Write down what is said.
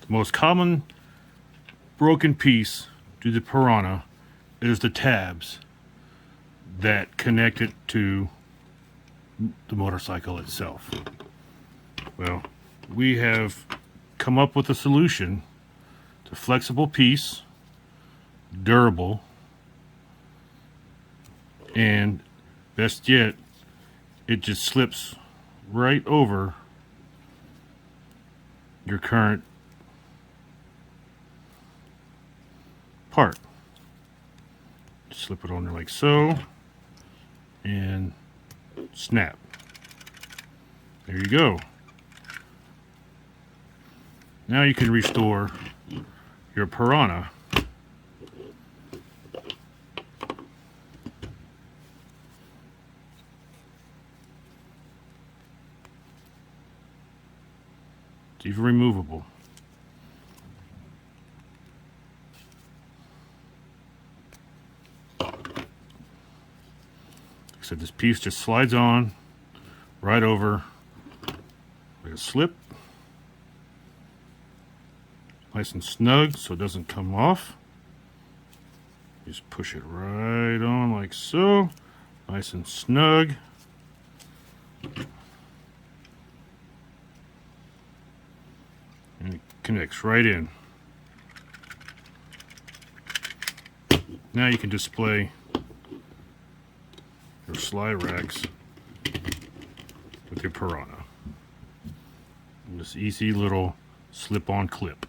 The most common broken piece to the Piranha is the tabs that connect it to the motorcycle itself. Well, we have come up with a solution. It's a flexible piece, durable, and best yet, it just slips right over your current part. Slip it on there like so, and snap. There you go. Now you can restore your Piranha it's even removable. So this piece just slides on right over like a slip, nice and snug so it doesn't come off. Just push it right on like so, nice and snug. And it connects right in. Now you can display your slide racks with your Piranha. And this easy little slip-on clip.